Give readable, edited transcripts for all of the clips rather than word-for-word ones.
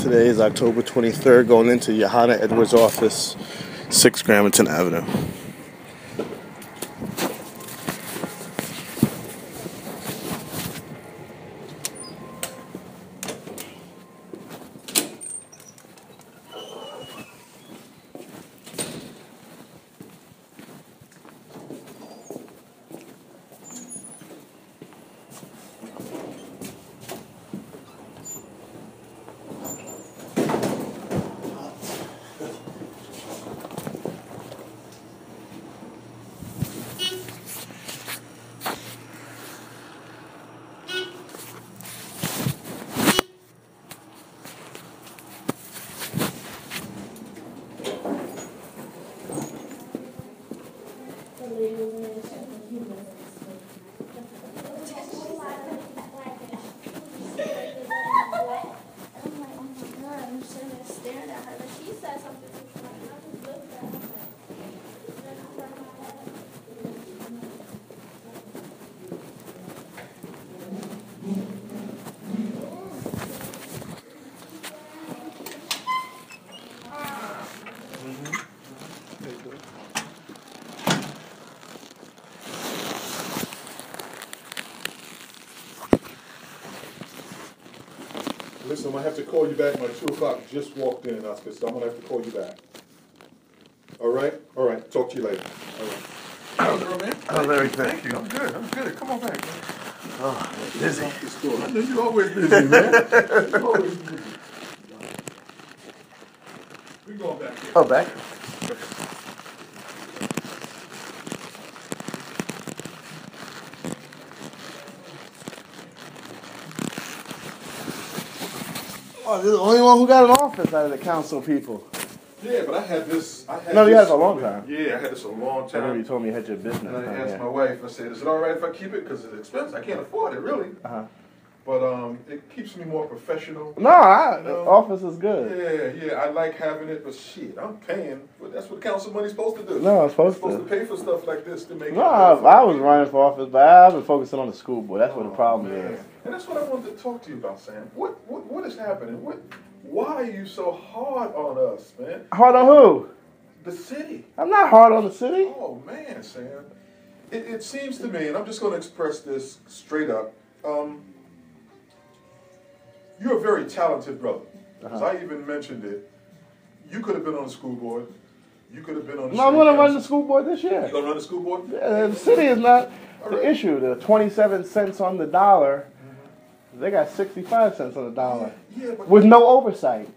Today is October 23rd, going into Yuhanna Edwards' office, 6 Gramerton Avenue. Listen, I'm going to have to call you back. My 2 o'clock just walked in, Oscar, so I'm going to have to call you back. All right? All right. Talk to you later. All right. How's it, man? How's everything? Thank you. I'm good. I'm good. Come on back, man. Oh, busy. I know you're always busy, man. You're always busy. We're going back here. Oh, back? Oh, you're the only one who got an office out of the council people. Yeah, but I had this. No, you had it for a long time. Yeah, I had this a long I time. remember you told me you had your business. And I asked my wife, I said, is it all right if I keep it? Because it's expensive. I can't afford it, really. Uh-huh. But it keeps me more professional. No, office is good. Yeah, I like having it, but shit, I'm paying. But that's what council money's supposed to do. No, it's supposed to pay for stuff like this to make. No, I was running for office, but I've been focusing on the school board. That's what the problem is. And that's what I wanted to talk to you about, Sam. What is happening? Why are you so hard on us, man? Hard on who? The city. I'm not hard on the city. Oh man, Sam. It seems to me, and I'm just going to express this straight up. You're a very talented brother. Because I even mentioned it. You could have been on the school board. You could have been on the No, I'm going to run the school board this year. You're going to run the school board? Yeah, the city is not the issue. The 27 cents on the dollar, they got 65 cents on the dollar. Yeah, but with no oversight.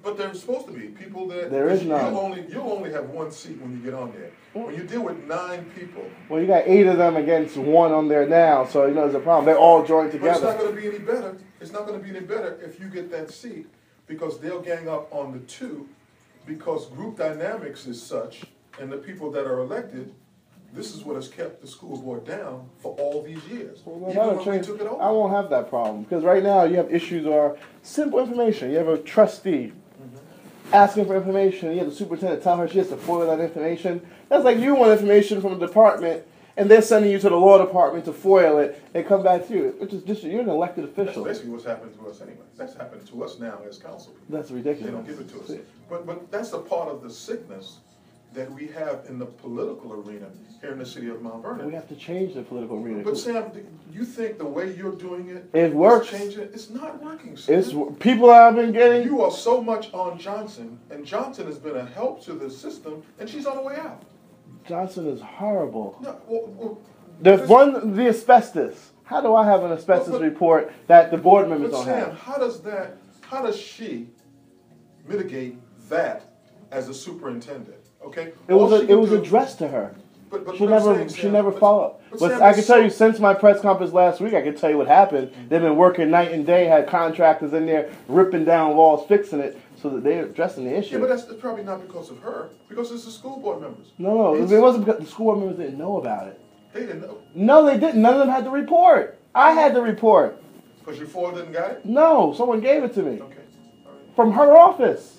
But there's supposed to be people that... There is none. You'll only have one seat when you get on there. When you deal with 9 people... Well, you got 8 of them against 1 on there now, so you know there's a problem. They're all joined together. But it's not going to be any better. It's not going to be any better if you get that seat, because they'll gang up on the 2, because group dynamics is such, and the people that are elected, this is what has kept the school board down for all these years. Well, even when we took it over. I won't have that problem, because right now you have issues or simple information. You have a trustee asking for information, you have the superintendent tell her she has to FOIL that information. That's like you want information from a department, and they're sending you to the law department to FOIL it, and come back to you. Which is just, you're an elected official. That's basically what's happening to us anyway. That's happening to us now as council people. That's ridiculous. They don't give it to us. But that's a part of the sickness that we have in the political arena here in the city of Mount Vernon. We have to change the political arena. But Sam, you think the way you're doing it, it works. Changing it? It's not working, Sam. People have been getting... You are so much on Johnson, and Johnson has been a help to the system, and she's on the way out. Johnson is horrible. No, the asbestos. How do I have an asbestos report that the board members don't Sam, have? how does she mitigate that as a superintendent? Okay, it was addressed to her. But she never followed. But I can tell you, since my press conference last week, I can tell you what happened. They've been working night and day, had contractors in there ripping down walls, fixing it, so that they're addressing the issue. Yeah, but that's probably not because of her, because it's the school board members. No, it wasn't because the school board members didn't know about it. They didn't know? No, they didn't. None of them had the report. I had the report. Because your four didn't got it? No, someone gave it to me. Okay, all right. From her office.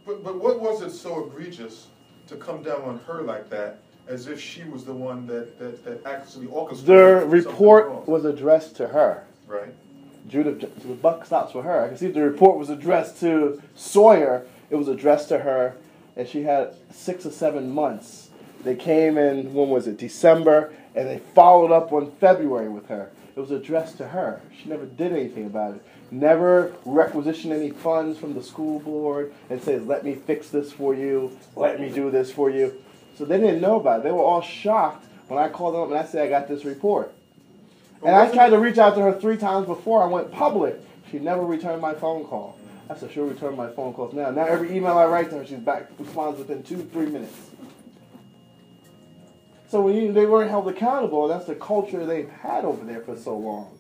But what was it so egregious to come down on her like that, as if she was the one that actually orchestrated? The report was addressed to her. Right. Judith, the buck stops with her. I can see the report was addressed to Sawyer. It was addressed to her, and she had 6 or 7 months. They came in, when was it, December, and they followed up on February with her. It was addressed to her. She never did anything about it. Never requisitioned any funds from the school board and says, let me fix this for you, let me do this for you. So they didn't know about it. They were all shocked when I called them up and I said, I got this report. And I tried to reach out to her 3 times before I went public. She never returned my phone call. I said, she'll return my phone calls now. Now every email I write to her, she's back, responds within 2-3 minutes. So when they weren't held accountable, and that's the culture they've had over there for so long.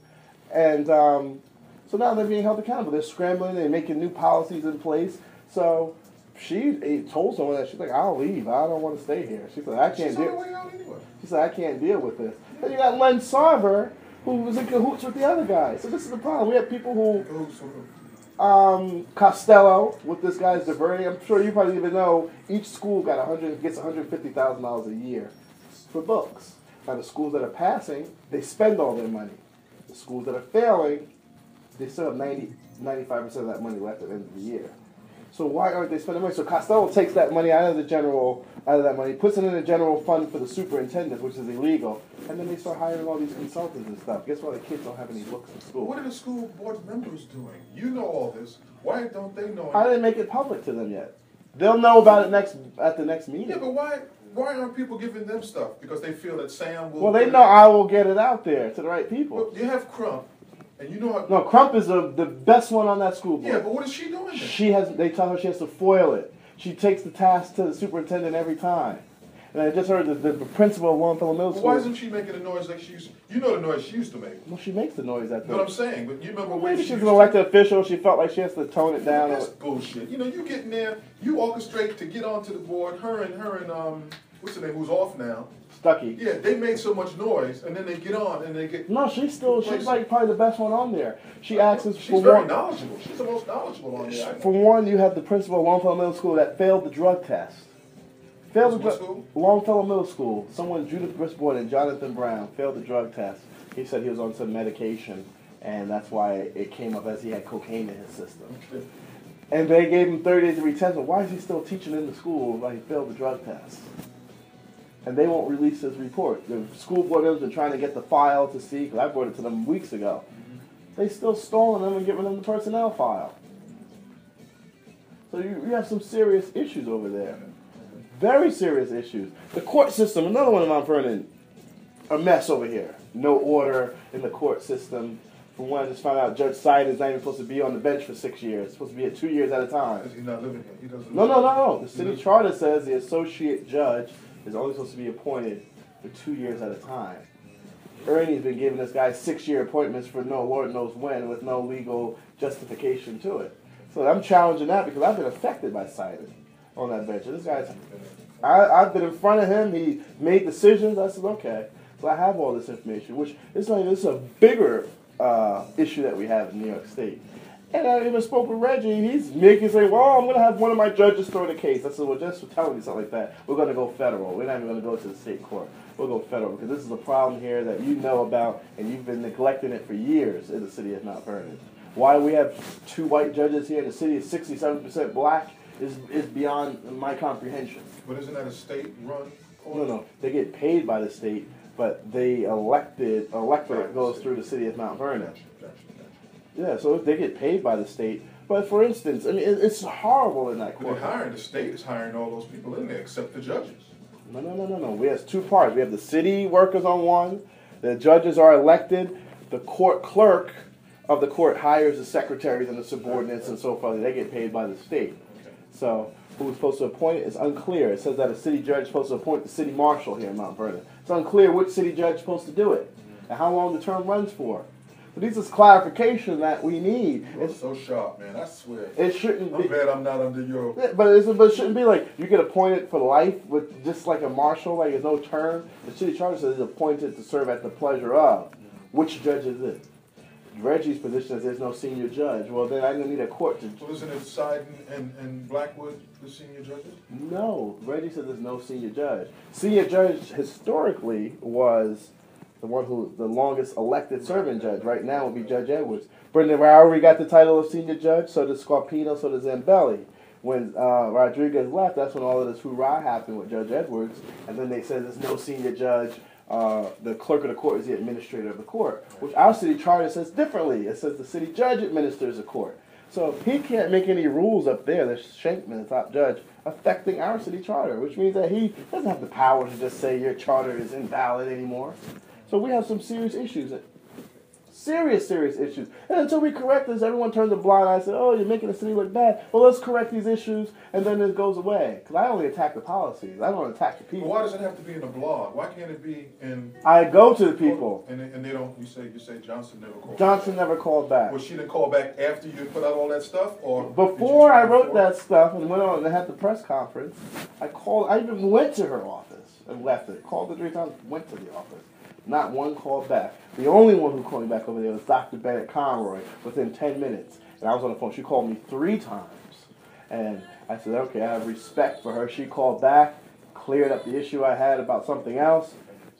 And so now they're being held accountable. They're scrambling, they're making new policies in place. So she told someone that she's like, I'll leave. I don't want to stay here. She said, I can't deal. Anyway. She said, I can't deal with this. And you got Len Sarver, who was in cahoots with the other guy. So this is the problem. We have people who, Costello, with this guy's diverting. I'm sure you probably even know each school gets $150,000 a year for books. Now the schools that are passing, they spend all their money. The schools that are failing, they still have 95% of that money left at the end of the year. So why aren't they spending money? So Costello takes that money out of that money, puts it in a general fund for the superintendent, which is illegal, and then they start hiring all these consultants and stuff. Guess why the kids don't have any books in school? What are the school board members doing? You know all this. Why don't they know? How did they make it public to them yet? They'll know about it at the next meeting. Yeah, but why aren't people giving them stuff? Because they feel that Sam will... Well, they know I will get it out there to the right people. Well, you have Crump, and you know how... No, Crump is the best one on that school board. Yeah, but what is she doing then? They tell her she has to foil it. She takes the task to the superintendent every time. And I just heard the principal of Longfellow Middle School... Why isn't she making a noise like she used to? You know the noise she used to make. Well, she makes the noise at the... What I'm saying, but you remember when maybe she's an elected official, she felt like she has to tone it down. That's bullshit. You know, you get in there, you orchestrate to get onto the board, her and what's her name, who's off now? Stuckey. Yeah, they make so much noise, and then they get on, and they get... No, she's like probably the best one on there. She asks us She's very knowledgeable. She's the most knowledgeable on there. For one, you have the principal of Longfellow Middle School that failed the drug test. Longfellow Middle School. Someone, Judith Brisbois and Jonathan Brown, failed the drug test. He said he was on some medication, and that's why it came up as he had cocaine in his system. And they gave him 30 days to retest. Why is he still teaching in the school while he failed the drug test? And they won't release his report. The school board members been trying to get the file to see, because I brought it to them weeks ago. They still stolen them and giving them the personnel file. So you have some serious issues over there. Very serious issues. The court system, another one in Mount Vernon, a mess over here. No order in the court system. For one, I just found out Judge Seid is not even supposed to be on the bench for 6 years. It's supposed to be at 2 years at a time. He's not living here. He doesn't. No. The city charter says the associate judge is only supposed to be appointed for 2 years at a time. Ernie's been giving this guy 6-year appointments for no Lord knows when with no legal justification to it. So I'm challenging that because I've been affected by Seid on that bench. This guy's, I've been in front of him. He made decisions. I said, okay. So I have all this information, which is a bigger issue that we have in New York State. And I even spoke with Reggie. He's making say, well, I'm going to have one of my judges throw the case. I said, well, just for telling me something like that, we're going to go federal. We're not even going to go to the state court. We'll go federal because this is a problem here that you know about and you've been neglecting it for years in the city of Mount Vernon. Why we have 2 white judges here in the city is 67% black is beyond my comprehension. But isn't that a state-run? No. They get paid by the state, but the electorate goes through the city of Mount Vernon. Yeah, so they get paid by the state. But for instance, I mean, it's horrible in that court. The state is hiring all those people in there except the judges. No. We have 2 parts. We have the city workers on one. The judges are elected. The court clerk of the court hires the secretaries and the subordinates and so forth. They get paid by the state. So who's supposed to appoint it is unclear. It says that a city judge is supposed to appoint the city marshal here in Mount Vernon. It's unclear which city judge is supposed to do it and how long the term runs for. So this is clarification that we need. You're so sharp, man. I swear. It shouldn't be. I'm glad I'm not under your... Yeah, but it shouldn't be like you get appointed for life with just like a marshal, like there's no term. The city charter says it's appointed to serve at the pleasure of. Which judge is it? Reggie's position is there's no senior judge. Well, then I don't need a court to... So isn't it Seid and Blackwood the senior judges? No. Reggie said there's no senior judge. Senior judge historically was the one who, the longest elected serving judge. Right now would be Judge Edwards. Brenda Rowery got the title of senior judge, so did Scarpino, so did Zambelli. When Rodriguez left, that's when all of this hoorah happened with Judge Edwards, and then they said there's no senior judge. The clerk of the court is the administrator of the court, which our city charter says differently. It says the city judge administers the court. So he can't make any rules up there, the Shankman, the top judge, affecting our city charter, which means that he doesn't have the power to just say your charter is invalid anymore. So we have some serious issues. Serious issues. And until we correct this, everyone turns a blind eye and says, oh, you're making the city look bad. Well, let's correct these issues, and then it goes away. Because I only attack the policies. I don't attack the people. But why does it have to be in a blog? Why can't it be in... I go to the people. And they don't, you say Johnson never called Johnson never called back. Well, she didn't call back after you put out all that stuff? Or before I wrote that stuff and went on and had the press conference, I even went to her office and left it. Called her 3 times, went to the office. Not one called back. The only one who called me back over there was Dr. Bennett Conroy within 10 minutes. And I was on the phone. She called me 3 times. And I said, okay, I have respect for her. She called back, cleared up the issue I had about something else.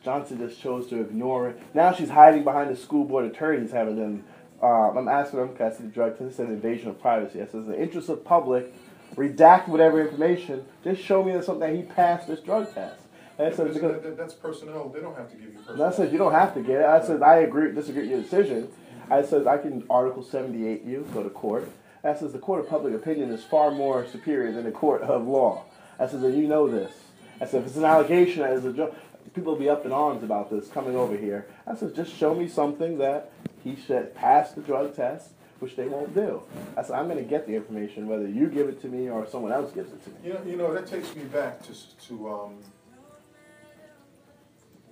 Johnson just chose to ignore it. Now she's hiding behind the school board attorneys having them. I'm asking them, because I see the drug test, it's an invasion of privacy. I said, in the interest of public, redact whatever information. Just show me something that he passed this drug test. And I said, that's personnel. They don't have to give you personnel. And I said, you don't have to get it. I said, I disagree with your decision. I said, I can Article 78 you, go to court. I said, the court of public opinion is far more superior than the court of law. I said, you know this. I said, if it's an allegation that is a joke, people will be up in arms about this coming over here. I said, just show me something that he should pass the drug test, which they won't do. I said, I'm going to get the information, whether you give it to me or someone else gives it to me. You know that takes me back to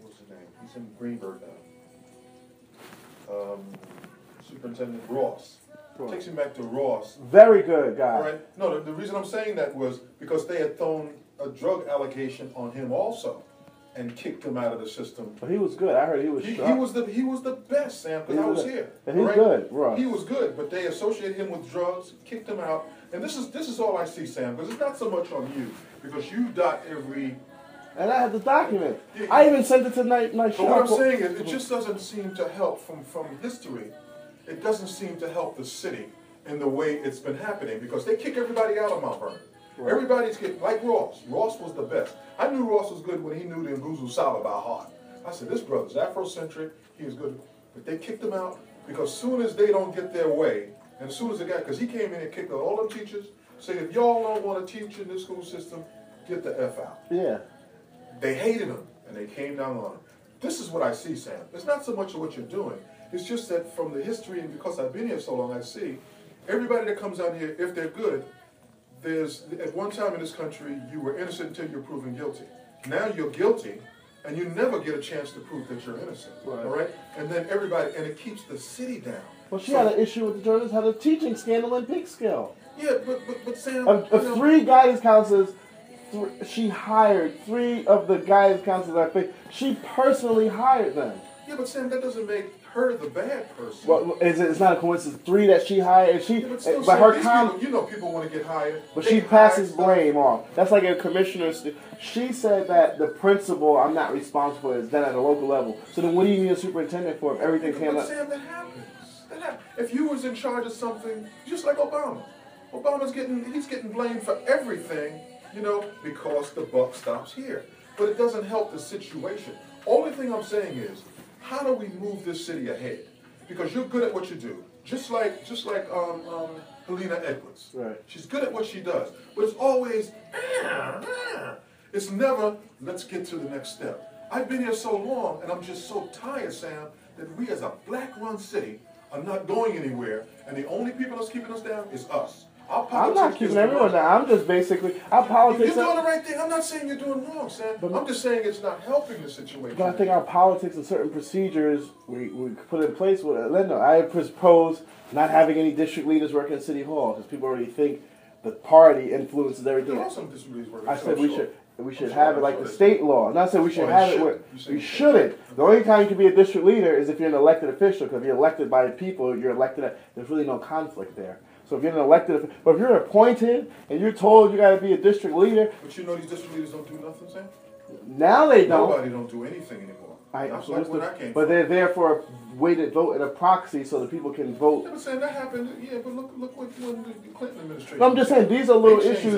what's his name? He's in Greenberg now. Superintendent Ross. Takes me back to Ross. Very good guy. All right. No, the reason I'm saying that was because they had thrown a drug allegation on him also, and kicked him out of the system. But he was good. I heard he was. He was the best, Sam. Because I was here. And he's good, Ross. He was good, but they associated him with drugs, kicked him out, and this is all I see, Sam. Because it's not so much on you, because you dot every. And I had the document. Yeah, I even sent it to Night But what I'm saying is, it just doesn't seem to help from history. It doesn't seem to help the city in the way it's been happening, because they kick everybody out of Mount Vernon. Right. Everybody's getting, like Ross. Ross was the best. I knew Ross was good when he knew the Nguzu Saba by heart. I said, this brother's Afrocentric, he was good. But they kicked him out, because as soon as they don't get their way, and as soon as the guy, because he came in and kicked out all them teachers, saying, if y'all don't want to teach in this school system, get the F out. Yeah. They hated him, and they came down on him. This is what I see, Sam. It's not so much of what you're doing. It's just that from the history, and because I've been here so long, I see everybody that comes out here, if they're good, at one time in this country, you were innocent until you're proven guilty. Now you're guilty, and you never get a chance to prove that you're innocent. Right. All right? And then everybody, and it keeps the city down. Well, she had an issue with the journalists, had a teaching scandal in Peekskill. Yeah, but Sam... Of 3 guidance counselors, she hired 3 of the guidance counselors, I think. She personally hired them. Yeah, but Sam, that doesn't make her the bad person. Well, it's not a coincidence. 3 that she hired. But her comment. You know, people want to get hired. But she passes blame off. That's like a commissioner. She said that the principal, I'm not responsible for, is done at a local level. So then, what do you need a superintendent for if everything came up? Sam, that happens. If you was in charge of something, just like Obama, he's getting blamed for everything, you know, because the buck stops here. But it doesn't help the situation. Only thing I'm saying is, how do we move this city ahead? Because you're good at what you do. Just like Helena Edwards. Right. She's good at what she does. But it's always, it's never, let's get to the next step. I've been here so long, and I'm just so tired, Sam, that we as a black-run city are not going anywhere, and the only people that's keeping us down is us. I'm not keeping everyone down. I'm just basically, our politics... You're doing the right thing. I'm not saying you're doing wrong, Sam. But I'm just saying it's not helping the situation. But I think our politics and certain procedures we put in place with Linda. I propose not having any district leaders working at City Hall, because people already think the party influences everything. There are some district leaders working. I said we should have it like the state law. Not saying we should have it where we shouldn't. The only time you can be a district leader is if you're an elected official, because if you're elected by the people, you're elected. There's really no conflict there. So if you're an elected, but if you're appointed and you're told you got to be a district leader. But you know these district leaders don't do nothing, Sam? Now they don't. Nobody don't do anything anymore. But they're there for a weighted vote and a proxy so the people can vote. I'm saying that happened. Yeah, but look what the Clinton administration. No, I'm just saying these are little issues.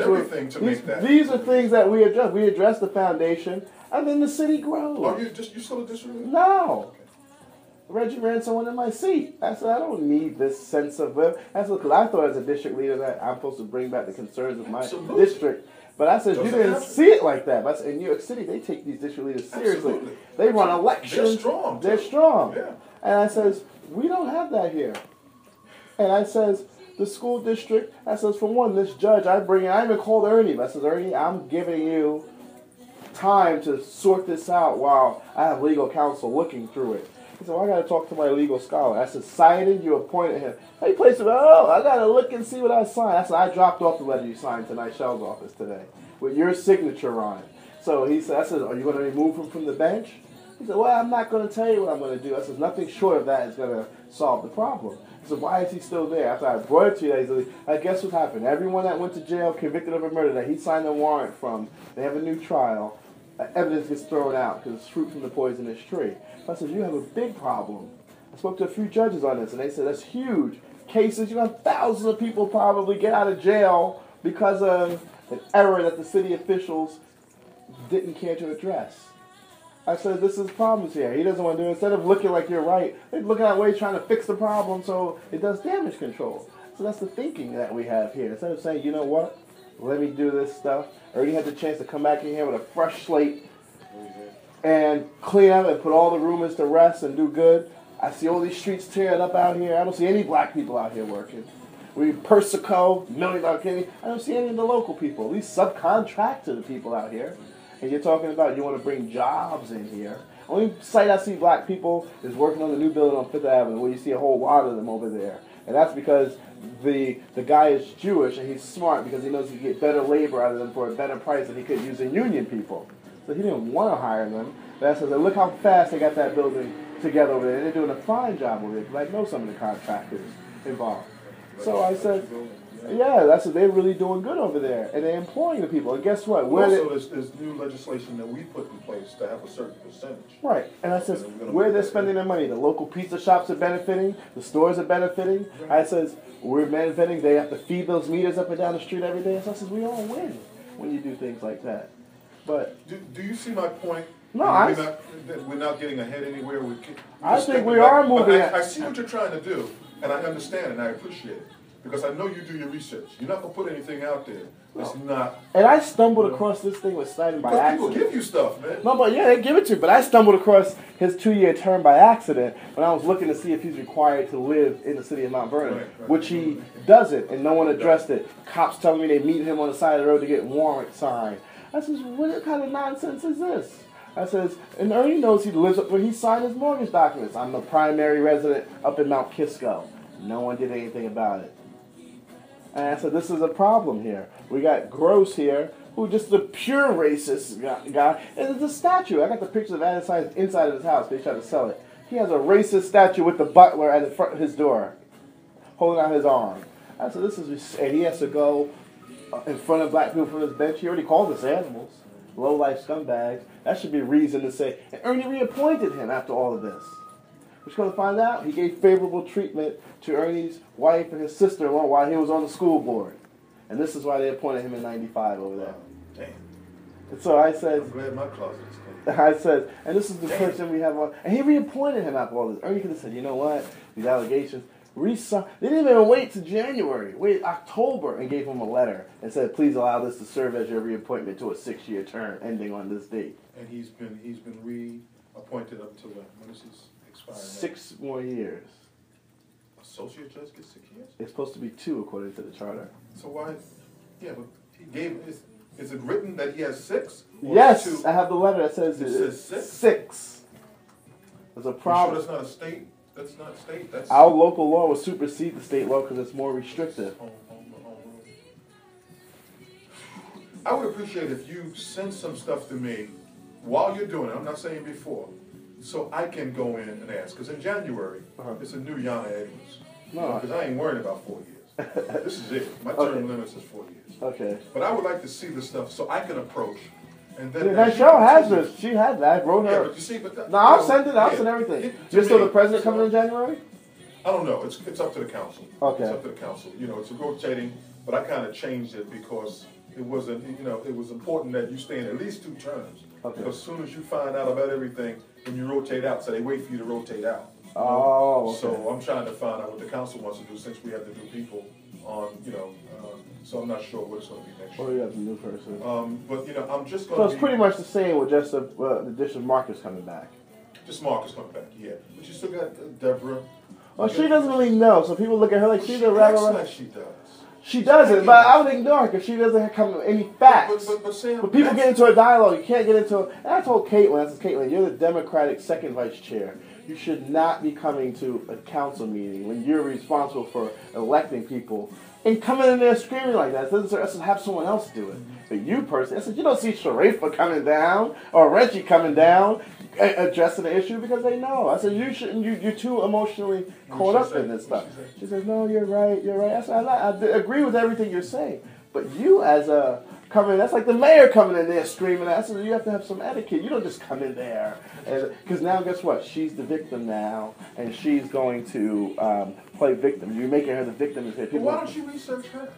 These are things that we address. We address the foundation, and then the city grows. Oh, you still a district leader? No. Okay. Reggie ran someone in my seat. I said, I don't need this sense of that's because I thought as a district leader that I'm supposed to bring back the concerns of my district. But I said, you didn't see it like that. But I said, in New York City, they take these district leaders seriously. Absolutely. They run elections. They're strong. Yeah. And I says, we don't have that here. And I says, the school district, I says, for one, this judge I even called Ernie. But I says, Ernie, I'm giving you time to sort this out while I have legal counsel looking through it. He said, well, I got to talk to my legal scholar. I said, cited, you appointed him. He placed it, I got to look and see what I signed. I said, I dropped off the letter you signed tonight, Shell's office today, with your signature on it. So he said, I said, are you going to remove him from the bench? He said, well, I'm not going to tell you what I'm going to do. I said, nothing short of that is going to solve the problem. He said, why is he still there? After I brought it to you, he said, I guess what happened? Everyone that went to jail convicted of a murder that he signed a warrant from, they have a new trial. Evidence gets thrown out because it's fruit from the poisonous tree. I said, you have a big problem. I spoke to a few judges on this, and they said, that's huge. Cases, you have thousands of people probably get out of jail because of an error that the city officials didn't care to address. I said, this is problems here. He doesn't want to do it. Instead of looking like you're right, they're looking at ways trying to fix the problem so it does damage control. So that's the thinking that we have here. Instead of saying, you know what, let me do this stuff. I already had the chance to come back in here with a fresh slate and clean up and put all the rumors to rest and do good. I see all these streets teared up out here. I don't see any black people out here working. We Persico, $1 million Kenny. I don't see any of the local people. We subcontract to the people out here. And you're talking about you want to bring jobs in here. Only site I see black people is working on the new building on Fifth Avenue, where you see a whole lot of them over there. And that's because the guy is Jewish and he's smart because he knows he can get better labor out of them for a better price than he could using union people. So he didn't want to hire them. But I said, look how fast they got that building together over there. And they're doing a fine job over there because I know some of the contractors involved. So I said, yeah, that's what they're really doing good over there. And they're employing the people. And guess what? Also, there's new legislation that we put in place to have a certain percentage. Right. And I says, where they're spending their money. The local pizza shops are benefiting. The stores are benefiting. I says, we're benefiting. They have to feed those meters up and down the street every day. So I says, we all win when you do things like that. But do you see my point? No, we're not getting ahead anywhere. I think we are moving. I see what you're trying to do, and I understand and I appreciate it. Because I know you do your research. You're not going to put anything out there that's not... And I stumbled across this thing with Snyder by accident. People give you stuff, man. No, but yeah, they give it to you. But I stumbled across his 2-year term by accident when I was looking to see if he's required to live in the city of Mount Vernon, which he doesn't, and no one addressed it. Cops telling me they meet him on the side of the road to get warrant signed. I says, what kind of nonsense is this? I says, and Ernie knows he lives up where he signed his mortgage documents. I'm a primary resident up in Mount Kisco. No one did anything about it. And I said, this is a problem here. We got Gross here, who just the pure racist guy. And it's a statue. I got the picture of Adesanya inside of his house. They tried to sell it. He has a racist statue with the butler at the front of his door, holding out his arm. I said, this is, and he has to go in front of black people from his bench. He already called us animals, low-life scumbags. That should be reason to say. And Ernie reappointed him after all of this. Which, going to find out, he gave favorable treatment to Ernie's wife and his sister-in-law while he was on the school board. And this is why they appointed him in 95 over there. Damn. And so I said... I'm glad my closet is clean. I said, and this is the person we have on... And he reappointed him after all this. Ernie could have said, you know what? These allegations... They didn't even wait to January. Wait October and gave him a letter and said, please allow this to serve as your reappointment to a 6-year term ending on this date. And he's been reappointed up to when is his expiring? 6 more years. Associate judge gets 6 years? It's supposed to be 2 according to the charter. So why? Yeah, but he gave. Is it written that he has 6? Yes, 2? I have the letter that says it says 6. 6. There's a problem. You sure that's not a state? That's not state. That's our local law will supersede the state law because it's more restrictive. I would appreciate if you send some stuff to me while you're doing it. I'm not saying before, so I can go in and ask. Because in January, it's a new Yuhanna Edwards. No, because I ain't worried about 4 years. This is it. My term limits is 4 years. Okay. But I would like to see the stuff so I can approach And then that show has this. She had that. I wrote her. Yeah, but you see, No, I'll send it. I'll send everything. You're still the president coming in January? I don't know. It's up to the council. Okay. It's up to the council. You know, it's a rotating, but I kind of changed it because it wasn't. You know, it was important that you stay in at least 2 terms. Okay. Because as soon as you find out about everything, when you rotate out, so they wait for you to rotate out. Oh. Okay. So I'm trying to find out what the council wants to do since we have the new people on. You know, so I'm not sure what it's going to be next year. Oh, you have the new person. But you know, I'm just going to. So it's pretty much the same with just the addition of Marcus coming back. Just Marcus coming back, yeah. But you still got Deborah. Well, she doesn't really know, so people look at her like she's a rabbi. Like she does. She doesn't, but I would ignore her because she doesn't come with any facts. But Sam, when people get into a dialogue, you can't get into it. And I told Caitlin, I said, Caitlin, you're the Democratic second vice chair. You should not be coming to a council meeting when you're responsible for electing people and coming in there screaming like that. I said, have someone else do it. But you personally, I said, you don't see Sharifa coming down or Reggie coming down addressing the issue because they know. I said, you shouldn't. You're too emotionally caught up in this stuff. She says, no, you're right. You're right. I said, I agree with everything you're saying. But you as a coming, that's like the mayor coming in there screaming. I said, you have to have some etiquette. You don't just come in there. Because now, guess what? She's the victim now, and she's going to play victim. You're making her the victim. Well, why don't you research her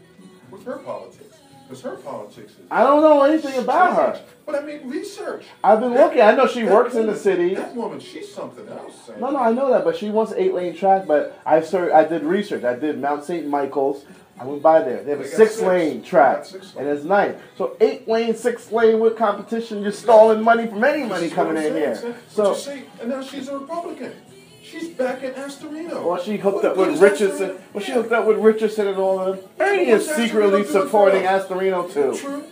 with her politics? Because her politics is... I don't know anything about her. But I mean, research. I've been looking. I know she works in the city. That woman, she's something else. Sam. No, I know that, but she wants an 8-lane track. But I did research. I did Mount St. Michael's. I went by there. They have a 6-lane track, and it's 9. So 8-lane, 6-lane with competition. You're stalling money from any money coming in here. Sam. So but you see, and now she's a Republican. She's back in Astorino. Well, she hooked up with Richardson. Well, she hooked up with Richardson and all of them. Ernie is secretly supporting Astorino too. True.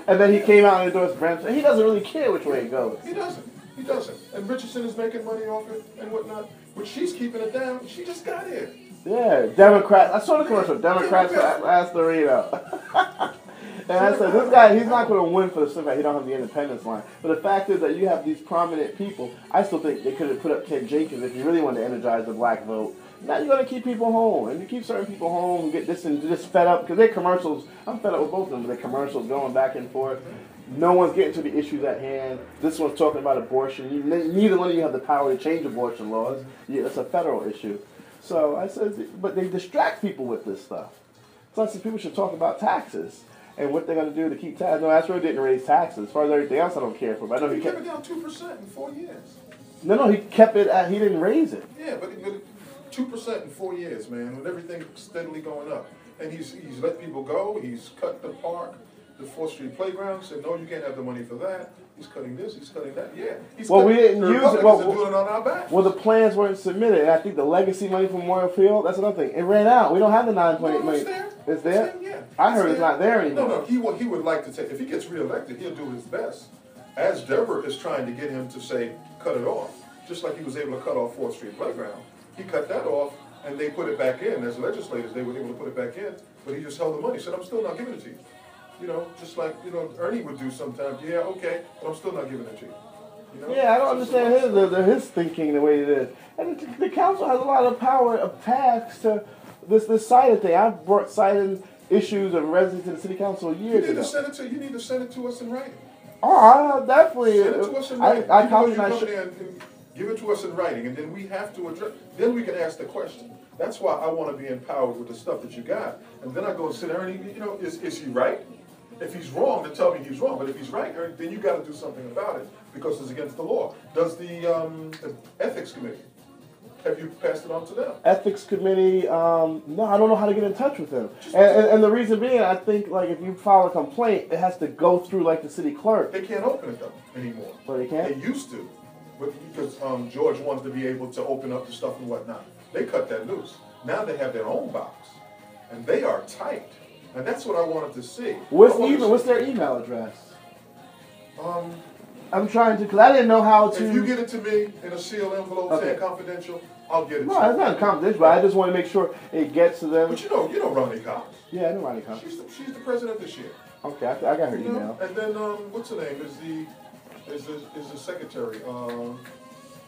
And then he came out and endorsed Branson. He doesn't really care which way it goes. He doesn't. And Richardson is making money off it and whatnot. But she's keeping it down. She just got here. Yeah, Democrat. I saw the commercial. Democrats for Astorino. And I said, this guy, he's not going to win for the simple fact he don't have the independence line. But the fact is that you have these prominent people. I still think they could have put up Ken Jenkins if you really want to energize the black vote. Now you're going to keep people home. And you keep certain people home and get this and just fed up. Because their commercials, I'm fed up with both of them. Their commercials going back and forth. No one's getting to the issues at hand. This one's talking about abortion. Neither one of you have the power to change abortion laws. It's a federal issue. So I said, but they distract people with this stuff. So I said people should talk about taxes. And what they're going to do to keep taxes. No, Astro didn't raise taxes. As far as everything else, I don't care for. But I know he kept it down 2% in 4 years. No, he kept it at, he didn't raise it. Yeah, but 2% in 4 years, man, with everything steadily going up. And he's let people go. He's cut the park, the 4th Street playground. Said, no, you can't have the money for that. He's cutting this, he's cutting that. Yeah. We didn't use it. Well, doing it on our back. Well, the plans weren't submitted. And I think the legacy money from Memorial Field, that's another thing. It ran out. We don't have the 9.8 million. It's there? Yeah. I heard it's not there anymore. No, he would like to take, if he gets reelected, he'll do his best. As Deborah is trying to get him to say, cut it off. Just like he was able to cut off 4th Street Playground. He cut that off, and they put it back in. As legislators, they were able to put it back in, but he just held the money. Said, I'm still not giving it to you. You know, just like, Ernie would do sometimes. Yeah, okay, but I'm still not giving it to you. Yeah, I don't understand his thinking the way it is. And the council has a lot of power of tax to this siding thing. I've brought siding issues of residents to the city council years ago. You need to send it to us in writing. Oh, definitely. Send it to us in writing. Give it to us in writing, and then we have to address. Then we can ask the question. That's why I want to be empowered with the stuff that you got. And then I go and sit there and, is he right? If he's wrong, then tell me he's wrong. But if he's right, then you got to do something about it because it's against the law. Does the ethics committee, have you passed it on to them? Ethics committee, no, I don't know how to get in touch with them. And the reason being, I think, like, if you file a complaint, it has to go through, like, the city clerk. They can't open it, though, anymore. Well, they can't? They used to, because George wanted to be able to open up the stuff and whatnot. They cut that loose. Now they have their own box, and they are tight. And that's what I wanted to see. What's their email address? I'm trying to, because I didn't know how to. If you get it to me in a sealed envelope, saying confidential, I'll get it to you. No, it's not confidential, but I just want to make sure it gets to them. But you know Ronnie Cox. Yeah, I know Ronnie Cox. She's the president this year. Okay, I got her email. And then, what's her name? Is the secretary,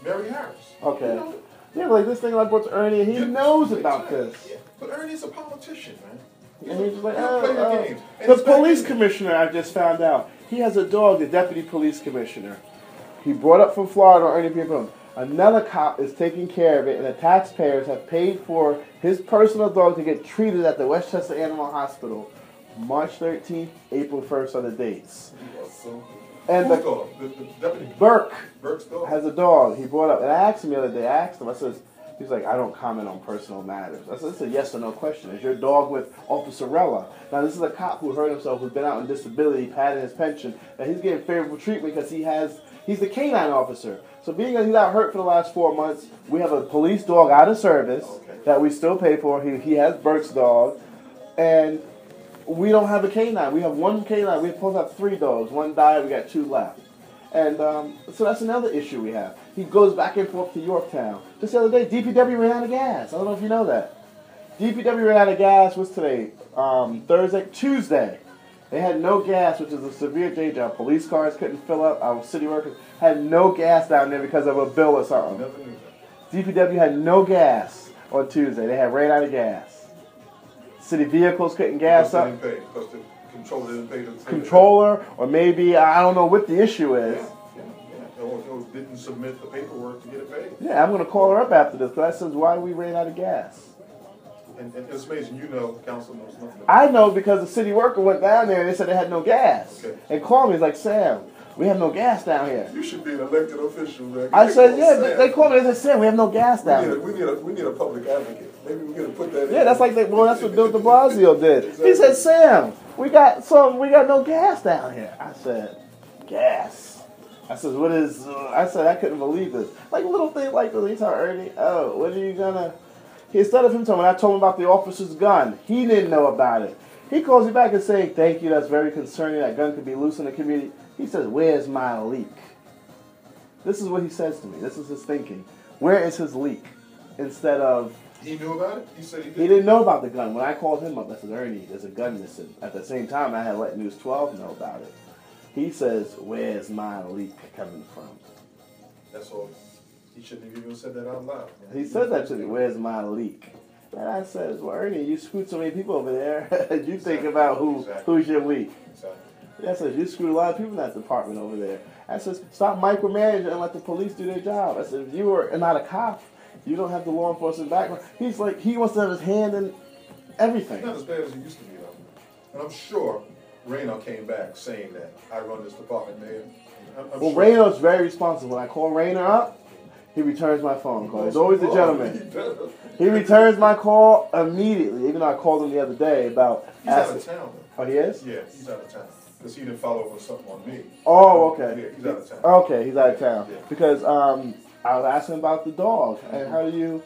Mary Harris. Okay. Yeah, like this thing I brought to Ernie, and he knows about this. Yeah, but Ernie's a politician, man. And he's just like, the police commissioner, I just found out, He has a dog, the deputy police commissioner. He brought up from Florida or anything from him. Another cop is taking care of it, and the taxpayers have paid for his personal dog to get treated at the Westchester Animal Hospital. March 13th, April 1st are the dates. And Who's dog? The deputy? Burke's dog? has a dog. He brought up, and I asked him the other day, I says, he's like, I don't comment on personal matters. I said, it's a yes or no question. Is your dog with Officer Rella? Now, this is a cop who hurt himself, who's been out on disability, padding his pension, and he's getting favorable treatment because he's the canine officer. So being that he's out hurt for the last 4 months, we have a police dog out of service that we still pay for. He has Burke's dog, and we don't have a canine. We have one canine. We're supposed to have 3 dogs. One died. We got 2 left. And so that's another issue we have. He goes back and forth to Yorktown. Just the other day, DPW ran out of gas. I don't know if you know that. DPW ran out of gas. What's today? Tuesday. They had no gas, which is a severe danger. Our police cars couldn't fill up. Our city workers had no gas down there because of a bill or something. DPW had no gas on Tuesday. They had ran out of gas. City vehicles couldn't gas up. Because the controller didn't pay the controller, or maybe, I don't know what the issue is. Or didn't submit the paperwork to get it paid. Yeah, I'm going to call her up after this, because I says, why we ran out of gas? And it's amazing, you know, council knows nothing about I know because the city worker went down there and they said they had no gas. Okay. And called me, he's like, Sam, we have no gas down here. You should be an elected official, man. I said, yeah, they called me, they said, Sam, we have no gas down here. We need a public advocate. Maybe we're going to put that in. Yeah, that's like, that's what Bill de Blasio did. Exactly. He said, Sam, we got no gas down here. I said, gas? I said, what is, I said, I couldn't believe this. Like a little thing like this, he's how Ernie, what are you gonna, instead of him telling me, I told him about the officer's gun. He didn't know about it. He calls me back and saying, thank you, that's very concerning. That gun could be loose in the community. He says, where's my leak? This is what he says to me. This is his thinking. Where is his leak? Instead of... He knew about it? He said he did? He didn't know about the gun. When I called him up, I said, Ernie, there's a gun missing. At the same time, I had let News 12 know about it. He says, where's my leak coming from? That's all. He shouldn't have even said that out loud. Man. He said that to me, where's my leak? And I said, well, Ernie, you screwed so many people over there. You think about who's your leak. Exactly. I said, you screwed a lot of people in that department over there. I said, stop micromanaging and let the police do their job. I said, if you were not a cop, you don't have the law enforcement background. He's like, he wants to have his hand in everything. It's not as bad as it used to be, though. And I'm sure Reno came back saying that I run this department, Mayor. Well, sure. Reno's very responsible. When I call Reno up, he returns my phone call. He's always a gentleman. He returns my call immediately, even though I called him the other day about... He's out of town, though. Oh, he is? Yeah, he's out of town. Because he didn't follow up with something on me. Oh, okay. Yeah, he's out of town. Okay, he's out of town. Yeah. Because I was asking about the dog and how do you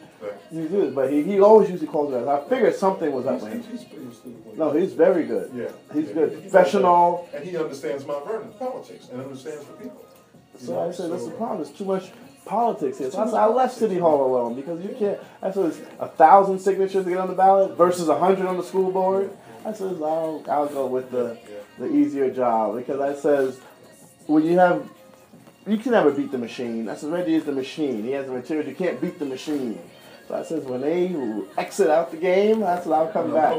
do this. But he always usually calls me. I figured something was up with him. No, he's very good. Yeah. He's good. Professional. And he understands Mount Vernon politics and understands the people. So I said, that's the problem. There's too much politics here. So I said, I left City Hall alone because you can't. I said, it's 1,000 signatures to get on the ballot versus 100 on the school board. I said, I'll go with the easier job because I says, when you have, you can never beat the machine. I said, Reggie is the machine. He has the material. You can't beat the machine. So I says, when they exit out the game, I said, I'll come back.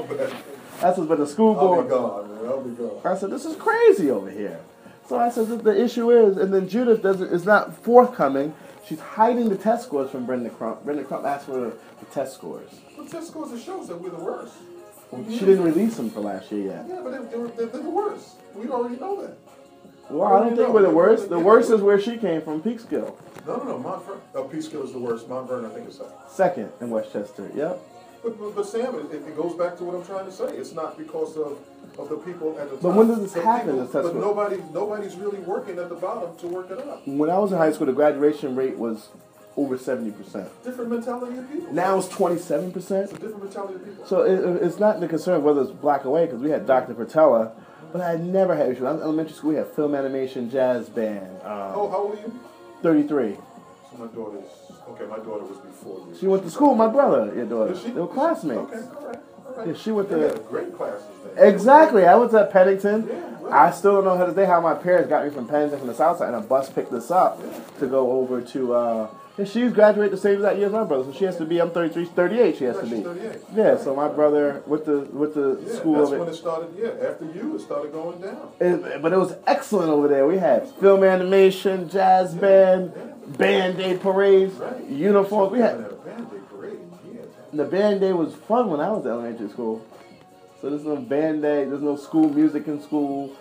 I said, but the school board. I'll be gone, man. I'll be gone. I said, this is crazy over here. So I said, the issue is, and then Judith is not forthcoming. She's hiding the test scores from Brenda Crump. Brenda Crump asked for the test scores. The test scores that shows that we're the worst. She didn't release them for last year yet. Yeah, but they're the worst. We already know that. Well, I don't think we're the worst. The worst is where she came from, Peekskill. No. Mount Vernon. Peekskill is the worst. Mount Vernon, I think, is second. Second in Westchester, yep. But Sam, it goes back to what I'm trying to say. It's not because of the people at the top. But when does this happen? But nobody's really working at the bottom to work it up. When I was in high school, the graduation rate was over 70%. Different mentality of people. Now it's 27%. It's a different mentality of people. So it's not the concern whether it's black or white, because we had Dr. Patella, but I never had issues. In elementary school, we had film, animation, jazz band. How old are you? 33. So my daughter was before you. She went to school with my brother, your daughter. They were classmates. Okay, all right. Yeah, she went to... They had great classes then. Exactly. I went to Pennington. Yeah, right. I still don't know how my parents got me from Pennington from the south side, and a bus picked us up to go over to And she's graduated the same exact year as my brother, so she has to be. I'm 33, 38. She has to be. 38. Yeah. So my brother with the school that's of it. when it started. Yeah, after you, it started going down. But it was excellent over there. We had film animation, jazz band, band day parades, uniforms. We had a band day parade. Yeah. the band day was fun when I was in elementary school. So there's no band day. There's no school music in school.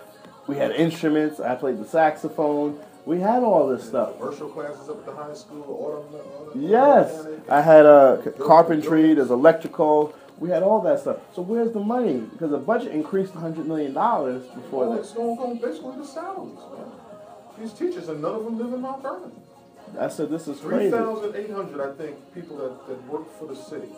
We had instruments. I played the saxophone. We had all this stuff. Commercial classes up at the high school. All Yes, I had carpentry. There's electrical. We had all that stuff. So where's the money? Because the budget increased $100 million before that. It's going basically to salaries, man. These teachers, and none of them live in Mount Vernon. I said, this is crazy. 3,800, I think, people that work for the city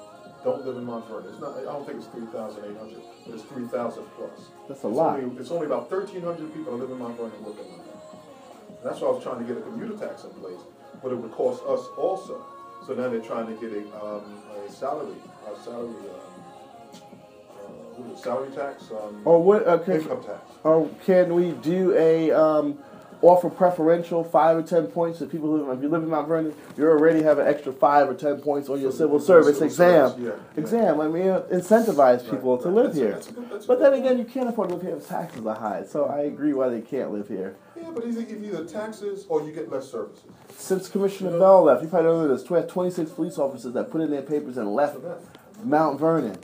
don't live in Mount Vernon. It's not. I don't think it's 3,800, but it's 3,000 plus. That's a lot. It's only about 1,300 people that live in Mount Vernon working on that. That's why I was trying to get a commuter tax in place, but it would cost us also. So now they're trying to get a salary tax, or what? Income tax. Or can we do a offer preferential 5 or 10 points to people who, if you live in Mount Vernon, you already have an extra 5 or 10 points on your civil service exam. Exam. I mean, incentivize people to live here. But then again, you can't afford to live here if taxes are high. So I agree why they can't live here. Yeah, but either taxes or you get less services. Since Commissioner Bell left, you probably know this. We had 26 police officers that put in their papers and left Mount Vernon.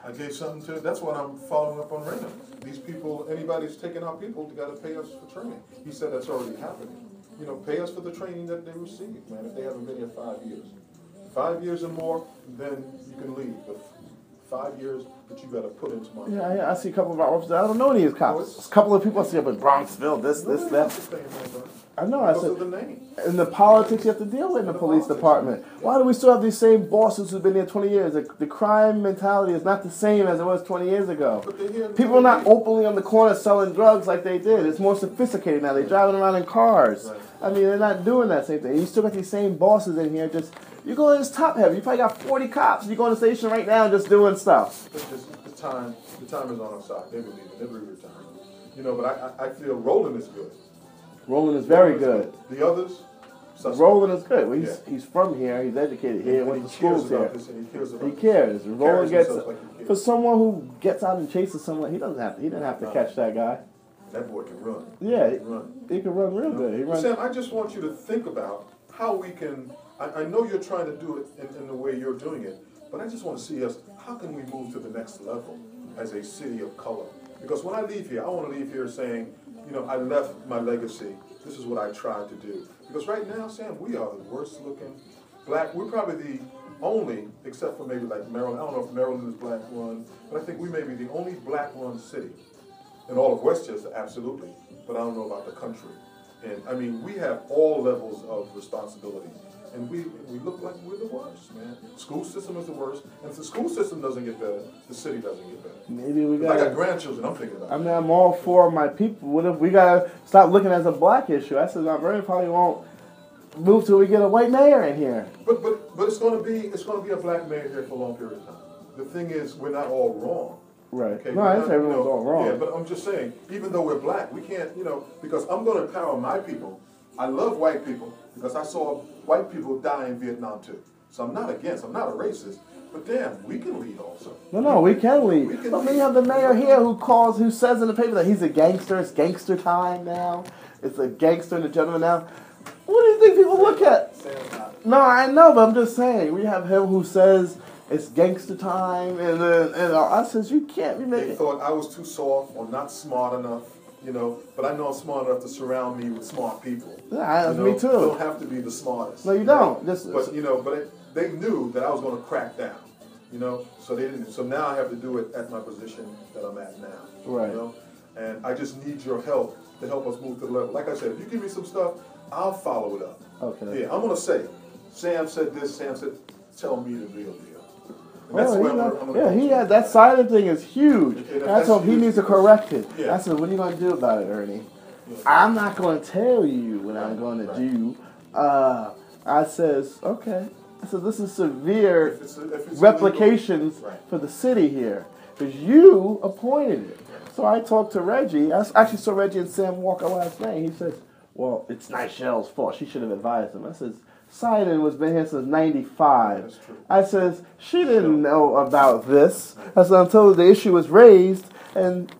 I gave something to. That's what I'm following up on right now. These people, anybody's taking out people, they got to pay us for training. He said that's already happening. Pay us for the training that they receive, man. If they haven't been here 5 years, 5 years or more, then you can leave. But 5 years that you got to put into my. Yeah, I see a couple of our officers. I don't know any of these cops. A couple of people I see up in Bronxville. This, that. I know. I said. And the politics you have to deal with in the police department. Why do we still have these same bosses who've been there 20 years? The crime mentality is not the same as it was 20 years ago. People are not openly on the corner selling drugs like they did. It's more sophisticated now. They're driving around in cars. Right. I mean, they're not doing that same thing. You still got these same bosses in here. Just you go in this top heavy. You probably got 40 cops. You go on the station right now just doing stuff. The time is on our side. They'll be leaving. They'll be retiring. But I feel Roland is good. Roland is very good. The others. Roland is good. Well, he's from here. He's educated here. Went to schools here. He cares. Roland gets for someone who gets out and chases someone. He didn't have to catch that guy. That boy can run. Yeah, he can run real good. He runs. Sam, I just want you to think about how we can. I know you're trying to do it in the way you're doing it, but I just want to see us. How can we move to the next level as a city of color? Because when I leave here, I want to leave here saying, I left my legacy. This is what I tried to do. Because right now, Sam, we are the worst looking black. We're probably the only, except for maybe like Maryland. I don't know if Maryland is black run, but I think we may be the only black run city in all of Westchester, absolutely. But I don't know about the country. And I mean, we have all levels of responsibility. And we look like we're the worst, man. School system is the worst. And if the school system doesn't get better, the city doesn't get better. Maybe we got. I got grandchildren. I'm thinking about. I mean, I'm all for my people. What if we gotta stop looking at it as a black issue? I said Mount Vernon probably won't move till we get a white mayor in here. But it's going to be a black mayor here for a long period of time. The thing is, we're not all wrong. Right. Okay? No, I say everyone's all wrong. Yeah, but I'm just saying, even though we're black, we can't, because I'm going to empower my people. I love white people because I saw white people die in Vietnam too. So I'm not a racist, but damn, we can lead also. No, we can lead. But we have the mayor here who says in the paper that he's a gangster. It's gangster time now. It's a gangster and a gentleman now. What do you think people look at? No, I know, but I'm just saying. We have him who says it's gangster time, and I says you can't be making. They thought I was too soft or not smart enough. But I know I'm smart enough to surround me with smart people. Yeah, me too. You don't have to be the smartest. No, you don't. But they knew that I was going to crack down. So they didn't. So now I have to do it at my position that I'm at now. Right. And I just need your help to help us move to the level. Like I said, if you give me some stuff, I'll follow it up. Okay. Yeah, I'm going to say, Sam said this. Sam said, tell me the real deal. That silent thing is huge. I told him he needs to correct it. Yeah. I said, what are you going to do about it, Ernie? Yeah. I'm not going to tell you what I'm going to do. I says, okay. I said, this is severe replications for the city here. Because you appointed it. So I talked to Reggie. I actually saw Reggie and Sam Walker last night. He says, well, it's Nigelle's fault. She should have advised him. I says, Sidon was been here since '95. That's true. I says, she didn't know about this. I said, until the issue was raised, and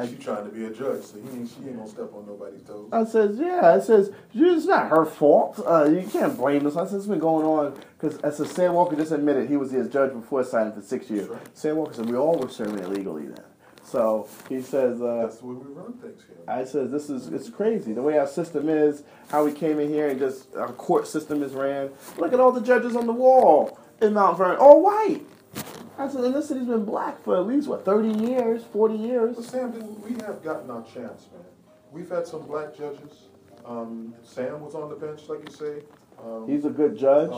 she trying to be a judge, so she ain't gonna step on nobody's toes. I says, yeah. I says, it's not her fault. You can't blame us. I said, it's been going on because, as Sam Walker just admitted, he was his judge before Sidon for 6 years. Right. Sam Walker said we all were serving illegally then. So he says, that's the way we run things here. I says, it's crazy. The way our system is, how we came in here and just our court system is ran. Look at all the judges on the wall in Mount Vernon, all white. I said, and this city's been black for at least, 30 years, 40 years? But Sam, we have gotten our chance, man. We've had some black judges. Sam was on the bench, like you say. He's a good judge.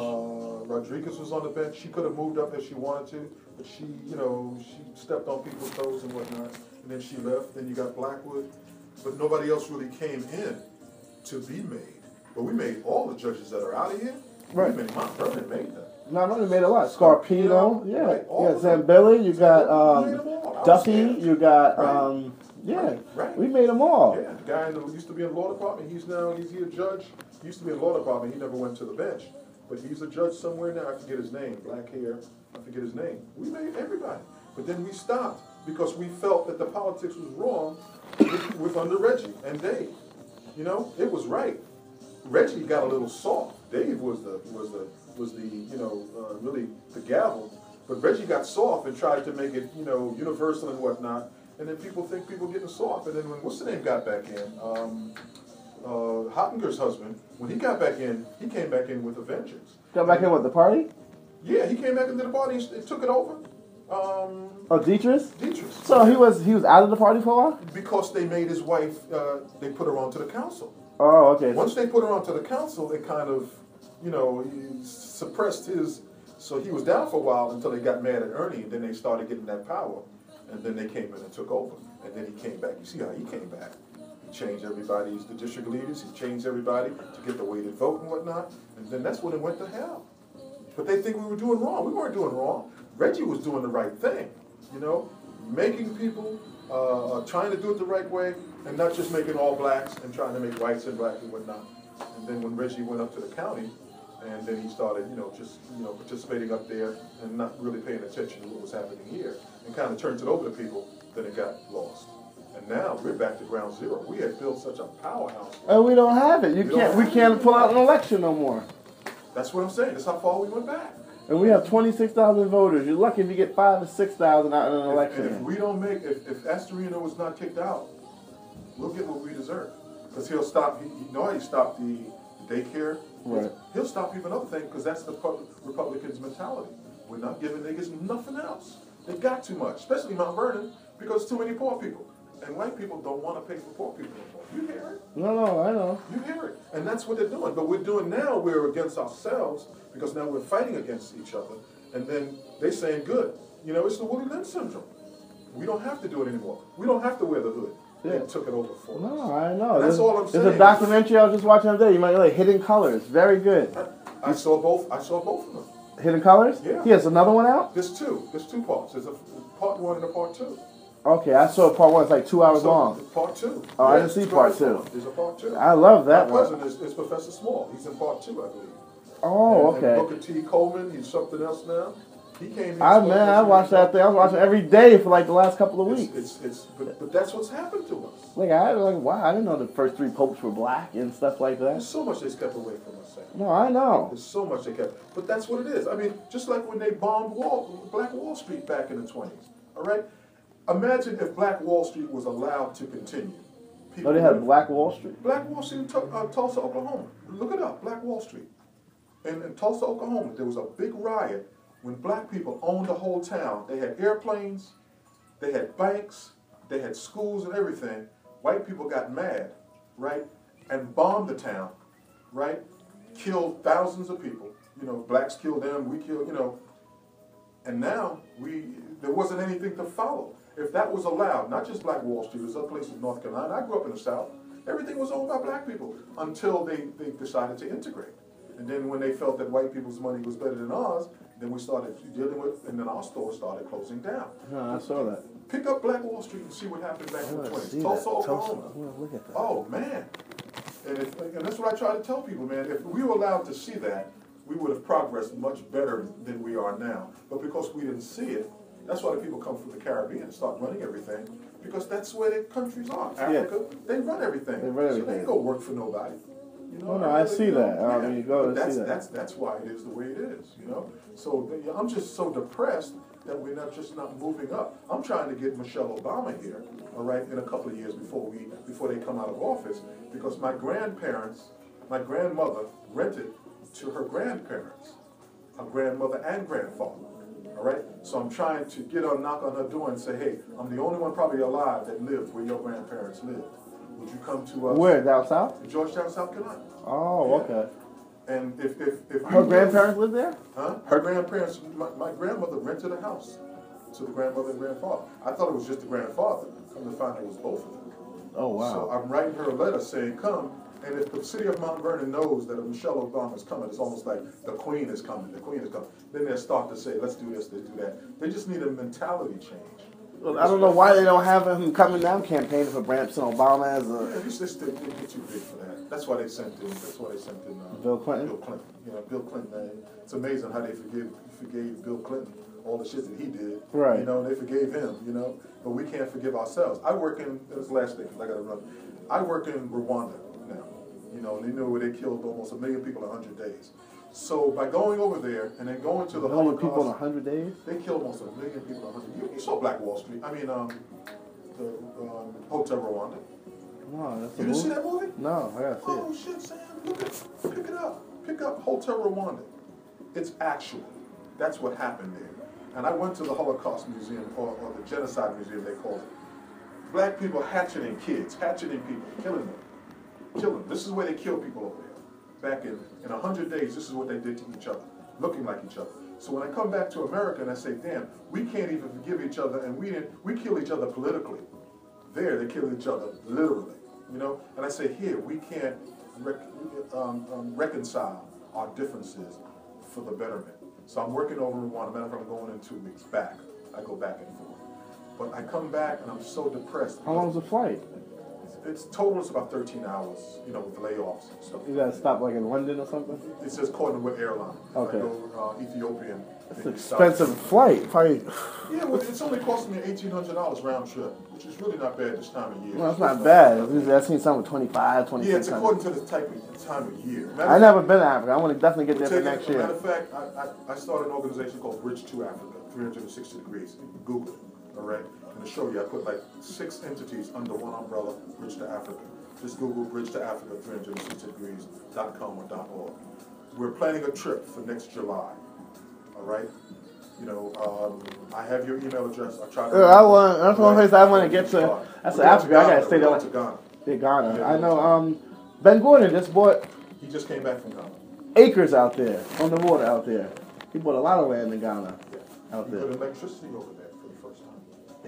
Rodriguez was on the bench. She could have moved up if she wanted to, but she stepped on people's toes and whatnot, and then she left. Then you got Blackwood, but nobody else really came in to be made. But we made all the judges that are out of here. Right. Mount Vernon made them. Mount Vernon made a lot. Scarpino, yeah. Right, You got Zambelli, you got Duffy, you got, right. We made them all. Yeah, the guy who used to be in the law department, he's a judge. He used to be in the law department, he never went to the bench. But he's a judge somewhere now, I forget his name, black hair, I forget his name. We made everybody. But then we stopped because we felt that the politics was wrong with under Reggie and Dave. It was right. Reggie got a little soft. Dave was the really the gavel. But Reggie got soft and tried to make it, universal and whatnot. And then people think people getting soft. And then when what's the name got back in? Hottinger's husband, when he got back in, he came back in with a vengeance. Got back in with the party? Yeah, he came back into the party and took it over. Dietrich? Dietrich. So he was out of the party for a while? Because they made his wife, they put her onto the council. Oh, okay. Once they put her onto the council, it kind of, he suppressed his, so he was down for a while until they got mad at Ernie, and then they started getting that power. And then they came in and took over. And then he came back. You see how he came back. He changed everybody, the district leaders, he changed everybody to get the weighted vote and whatnot. And then that's when it went to hell. But they think we were doing wrong. We weren't doing wrong. Reggie was doing the right thing, making people, trying to do it the right way, and not just making all blacks and trying to make whites and blacks and whatnot. And then when Reggie went up to the county, and then he started, participating up there and not really paying attention to what was happening here, and kind of turned it over to people, then it got lost. And now we're back to ground zero. We had built such a powerhouse. And we don't have it. We can't pull out an election no more. That's what I'm saying. That's how far we went back. And we have 26,000 voters. You're lucky if you get 5,000 or 6,000 out in an election. If we don't make, if Astorino was not kicked out, we'll get what we deserve. Because he'll stop, he stopped the daycare. Right. He'll stop even other things because that's the Republicans' mentality. We're not giving niggas nothing else. They got too much, especially Mount Vernon, because too many poor people. And white people don't want to pay for poor people anymore. You hear it? No, I know. You hear it. And that's what they're doing. But we're doing now, we're against ourselves, because now we're fighting against each other. And then they're saying, good. It's the Woody Lynch syndrome. We don't have to do it anymore. We don't have to wear the hood. Yeah. They took it over for us. No, I know. That's all I'm saying. There's a documentary I was just watching today. You might like Hidden Colors. Very good. I saw both of them. Hidden Colors? Yeah. He has another one out? There's two. There's two parts. There's a part one and a part two. Okay, I saw part one. It's like 2 hours long. Part two. Oh, I didn't see part two. There's a part two. I love that one. My cousin is Professor Small. He's in part two, I believe. Oh, okay. And Booker T. Coleman, he's something else now. He came in. I watched that thing. I was watching every day for like the last couple of weeks. But that's what's happened to us. Wow, I didn't know the first 3 popes were black and stuff like that. There's so much they kept away from us. No, I know. There's so much they kept. But that's what it is. I mean, just like when they bombed Black Wall Street back in the 20s. All right? Imagine if Black Wall Street was allowed to continue. They had Black Wall Street? Black Wall Street in Tulsa, Oklahoma. Look it up, Black Wall Street. And in Tulsa, Oklahoma, there was a big riot when black people owned the whole town. They had airplanes, they had banks, they had schools and everything. White people got mad, right, and bombed the town, right, killed thousands of people. Blacks killed them, we killed, and now there wasn't anything to follow. If that was allowed, not just Black Wall Street, there's other places in North Carolina. I grew up in the South. Everything was owned by black people until they decided to integrate. And then when they felt that white people's money was better than ours, then we started dealing with, and then our stores started closing down. No, I saw that. Pick up Black Wall Street and see what happened back in the 20s. Tulsa, Oklahoma. Look at that. Oh, man. And that's what I try to tell people, man. If we were allowed to see that, we would have progressed much better than we are now. But because we didn't see it, that's why the people come from the Caribbean and start running everything, because that's where their countries are. Africa, they run everything. So they ain't go work for nobody. You know, I see that. Yeah. I mean, you go to see that. That's why it is the way it is, you know. So I'm just so depressed that we're not moving up. I'm trying to get Michelle Obama here, all right, in a couple of years before they come out of office, because my grandmother rented to her grandparents, her grandmother and grandfather. All right, so I'm trying to knock on her door and say, hey, I'm the only one probably alive that lived where your grandparents lived. Would you come to us? Where, down south? In Georgetown, South Carolina. Oh, okay. And if her grandparents lived there? Huh? Her grandparents, my grandmother rented a house to the grandmother and grandfather. I thought it was just the grandfather. Come to find it was both of them. Oh, wow. So I'm writing her a letter saying, come. And if the city of Mount Vernon knows that Michelle Obama is coming, it's almost like the queen is coming, then they'll start to say, let's do this, let's do that. They just need a mentality change. Well, I don't know why they don't have him coming down campaigning for Branson Obama as a... Yeah, they get too big for that. That's why they sent in Bill Clinton? Bill Clinton. You know, Bill Clinton, it's amazing how they forgave Bill Clinton all the shit that he did. Right. You know, and they forgave him, you know. But we can't forgive ourselves. I work in, this last thing, because I got to run. I work in Rwanda now. You know, and they know where they killed almost 1 million people in 100 days. So by going over there and then going to the Holocaust, people in 100 days? They killed almost 1 million people in 100 days. You saw Black Wall Street. I mean, the Hotel Rwanda. Wow, that's you didn't see that movie? No, I gotta see it. Oh shit, Sam! Pick it up. Pick up Hotel Rwanda. It's actual. That's what happened there. And I went to the Holocaust Museum, or the Genocide Museum, they call it. Black people hatcheting kids, hatcheting people, killing them. This is where they kill people over there. Back in 100 days, this is what they did to each other, looking like each other. So when I come back to America and I say, damn, we can't even forgive each other, and we kill each other politically. There, they kill each other literally, you know? And I say, here, we can't reconcile our differences for the betterment. So I'm working over in Rwanda. Matter of fact, I'm going in 2 weeks back. I go back and forth. But I come back and I'm so depressed. How long was the flight? It's about 13 hours, you know, with layoffs and stuff. You gotta stop like in London or something? It says according to what airline. Okay. I go Ethiopian. It's an expensive flight. Probably. Yeah, well, it's only costing me $1,800 round trip, which is really not bad this time of year. Well, it's not bad. I've seen some with 25, 26. Yeah, it's according to the time of year. I've never been to Africa. I want to definitely get there for next year. Matter of fact, I started an organization called Bridge to Africa, 360 degrees. Google it, all right? And to show you, I put like 6 entities under one umbrella, Bridge to Africa. Just Google Bridge to Africa, 360degrees.com or .org. We're planning a trip for next July, all right? You know, I have your email address. I try to. That's one place I want to get to. That's Africa. I gotta stay there. To Ghana. Yeah, Ghana. Yeah, I know. Ben Gordon just bought. He just came back from Ghana. Acres out there on the water out there. He bought a lot of land in Ghana. Yeah. Out there. He put electricity over there for the first time.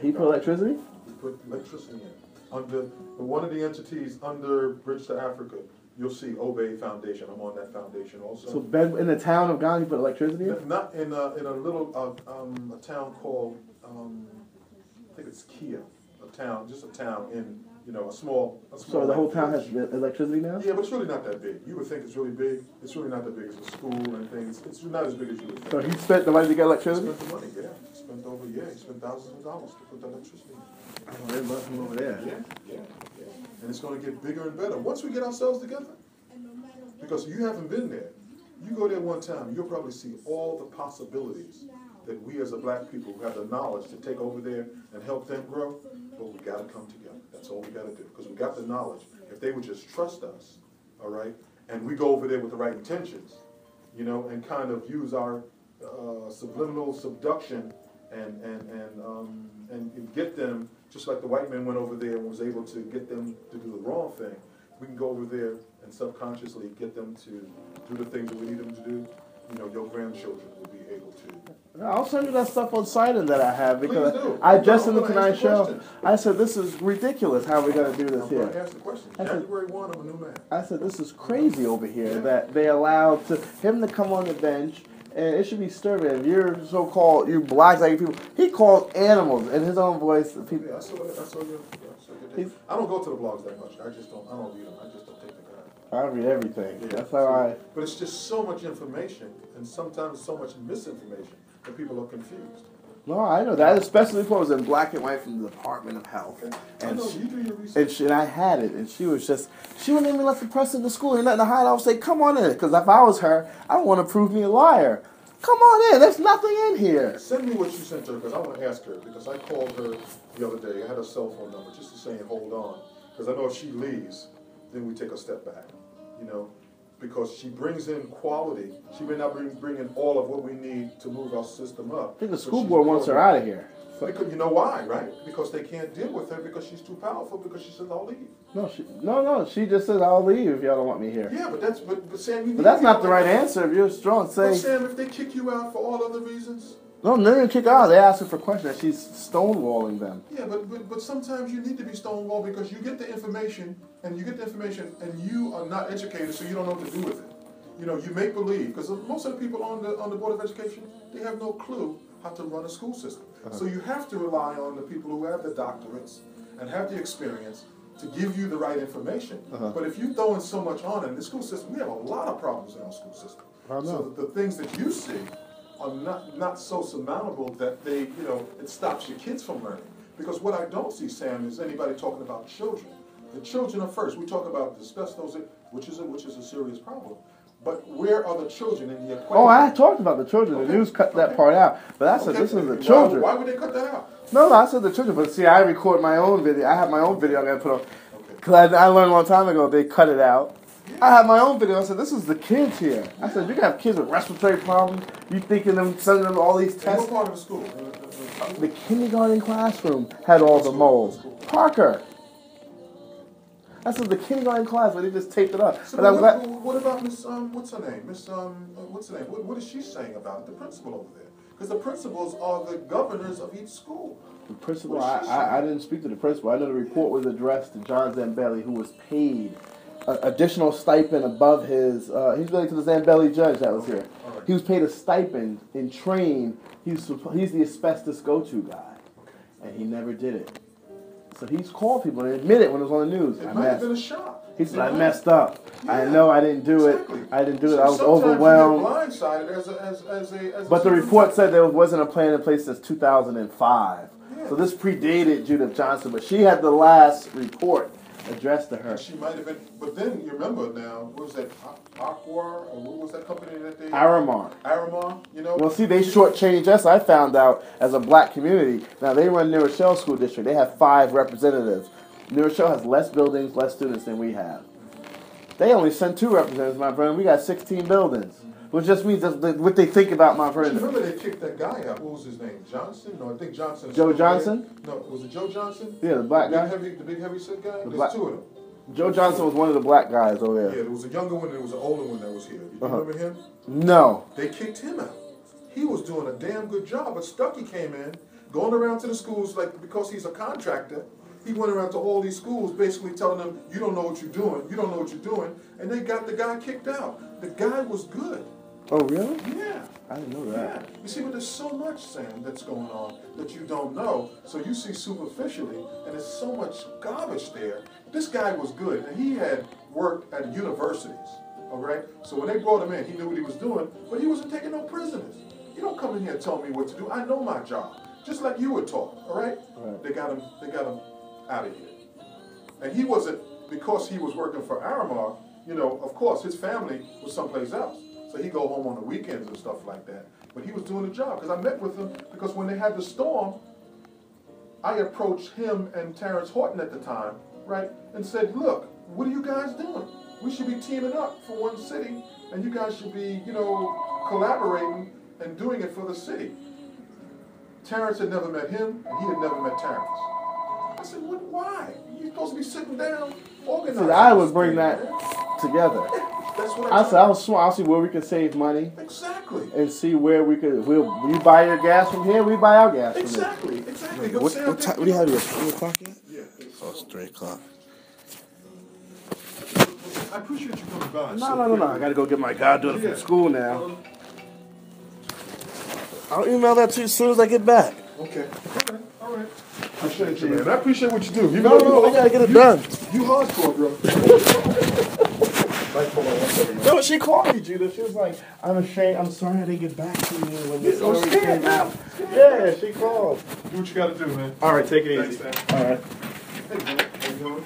He put electricity? He put electricity in. Under one of the entities under Bridge to Africa, you'll see Obey Foundation. I'm on that foundation also. So Ben, in the town of Ghana, he put electricity in? Not in a little a town called I think it's Kia, just a town in a small. So the whole town has electricity now? Yeah, but it's really not that big. You would think it's really big. It's really not that big. It's a school and things. It's not as big as you would think. So he spent the money to get electricity? He spent the money, yeah. He spent thousands of dollars to put the electricity in. Oh, they love him over there. Yeah. And it's going to get bigger and better once we get ourselves together. Because you haven't been there. You go there one time, you'll probably see all the possibilities that we as a black people who have the knowledge to take over there and help them grow, but we got to come together. That's all we got to do. Because we got the knowledge. If they would just trust us, all right, and we go over there with the right intentions, and kind of use our subliminal subduction and get them, just like the white man went over there and was able to get them to do the wrong thing, we can go over there and subconsciously get them to do the things that we need them to do. Your grandchildren will be able to. I'll send you that stuff on Sidon that I have because do. I just in the Tonight Show. I said this is ridiculous how we're gonna do this here. I'm going to ask the question. January 1, I'm a new man. I said this is crazy over here that they allowed him to come on the bench. And it should be disturbing. If you're so-called, you blacks like people. He called animals in his own voice. People. Yeah, I saw you. I don't go to the blogs that much. I don't read them. I just don't take the guy. I read everything. Yeah. That's how But it's just so much information, and sometimes so much misinformation that people are confused. No, I know that, especially if it was in black and white from the Department of Health. Okay. And I know, you do your research. and I had it, and she wouldn't even let the press into school. Ain't nothing to hide. I would say, come on in, because if I was her, I don't want to prove me a liar. Come on in. There's nothing in here. Send me what you sent her, because I want to ask her, because I called her the other day. I had her cell phone number just to say, hold on. Because I know if she leaves, then we take a step back, you know, because she brings in quality. She may not bring in all of what we need to move our system up. I think the school board wants her out of here. Because, you know why, right? Because they can't deal with her because she's too powerful, because she says, I'll leave. No, she just says, I'll leave if y'all don't want me here. Yeah, but Sam, that's not the right answer. If you're strong, say... But Sam, if they kick you out for all other reasons... No, they're going to kick her out. They ask her for questions. She's stonewalling them. Yeah, but sometimes you need to be stonewalled because you get the information, and you are not educated, so you don't know what to do with it. You know, you make believe, because most of the people on the Board of Education, they have no clue how to run a school system. So you have to rely on the people who have the doctorates and have the experience to give you the right information. But if you throw in so much on it, in the school system, we have a lot of problems in our school system. So the things that you see are not so surmountable that it stops your kids from learning. Because what I don't see, Sam, is anybody talking about children. The children are first. We talk about asbestos, which is a serious problem. But where are the children in the equation? Oh, I talked about the children. Okay. The news cut that part out. But I said this is the children. Why would they cut that out? No, I said the children. But see, I record my own video. I have my own video I'm going to put on. Because I learned a long time ago they cut it out. Yeah. I have my own video. I said, this is the kids here. I said, you can have kids with respiratory problems. You thinking them, sending them all these tests. What part of the school? The kindergarten classroom had all the mold. Parker. That's the kindergarten class where they just taped it up. So what about Miss what's her name? Miss what's her name? What is she saying about it? The principal over there? Because the principals are the governors of each school. The principal, I didn't speak to the principal. I know the report was addressed to John Zambelli, who was paid additional stipend above his. He's related to the Zambelli judge that was here. Right. He was paid a stipend and trained. He's the asbestos go-to guy, and he never did it. So he's called people and admitted when it was on the news. It might have been a shot. He said, I messed up. Yeah. I know I didn't do it. I didn't do it. I was overwhelmed. Blindsided as but the report said there wasn't a plan in place since 2005. Yeah. So this predated Judith Johnson, but she had the last report addressed to her. And she might have been, but then you remember now, what was that, Aqua, or what was that company that they... Aramar, you know? Well, see, they shortchanged us, I found out, as a black community. Now, they run New Rochelle School District. They have 5 representatives. New Rochelle has less buildings, less students than we have. They only send 2 representatives, my friend. We got 16 buildings. Which just means what they think about my friend. Remember they kicked that guy out. What was his name? Johnson? No, I think Johnson. Joe Johnson? No, was it Joe Johnson? Yeah, the black guy. The big heavy set guy? There's 2 of them. Joe Johnson was one of the black guys over there. Yeah, there was a younger one and there was an older one that was here. You remember him? No. They kicked him out. He was doing a damn good job, but Stuckey came in, going around to the schools, like, because he's a contractor, he went around to all these schools basically telling them, you don't know what you're doing, you don't know what you're doing, and they got the guy kicked out. The guy was good. Oh, really? Yeah. I didn't know that. Yeah. You see, but there's so much, Sam, that's going on that you don't know. So you see superficially, and there's so much garbage there. This guy was good, and he had worked at universities, all right? So when they brought him in, he knew what he was doing, but he wasn't taking no prisoners. You don't come in here and tell me what to do. I know my job, just like you were taught, all right? They got him out of here. And he wasn't, because he was working for Aramar, you know, of course, his family was someplace else. So he'd go home on the weekends and stuff like that. But he was doing the job, because I met with him, because when they had the storm, I approached him and Terrence Horton at the time, right, and said, look, what are you guys doing? We should be teaming up for one city, and you guys should be, you know, collaborating and doing it for the city. Terrence had never met him, and he had never met Terrence. I said, what, why? You're supposed to be sitting down, organizing. See, I would bring that together. That's what I'll see where we can save money. Exactly. And see where we could. You buy your gas from here, we buy our gas from here. Exactly. What time? What do you have here? 3 o'clock yet? Yeah. Oh, it's 3 o'clock. I appreciate you coming by. No. I got to go get my goddaughter from school now. I'll email that to you as soon as I get back. Okay. All right. Appreciate you, man. I appreciate what you do. No, I got to get it done. You hardcore, bro. No, she called me, Judah. She was like, I'm ashamed. I'm sorry I didn't get back to you when this story came out. Yeah, she called. Do what you gotta do, man. All right, take it Thanks, easy. man. All right. Hey, man. How you doing?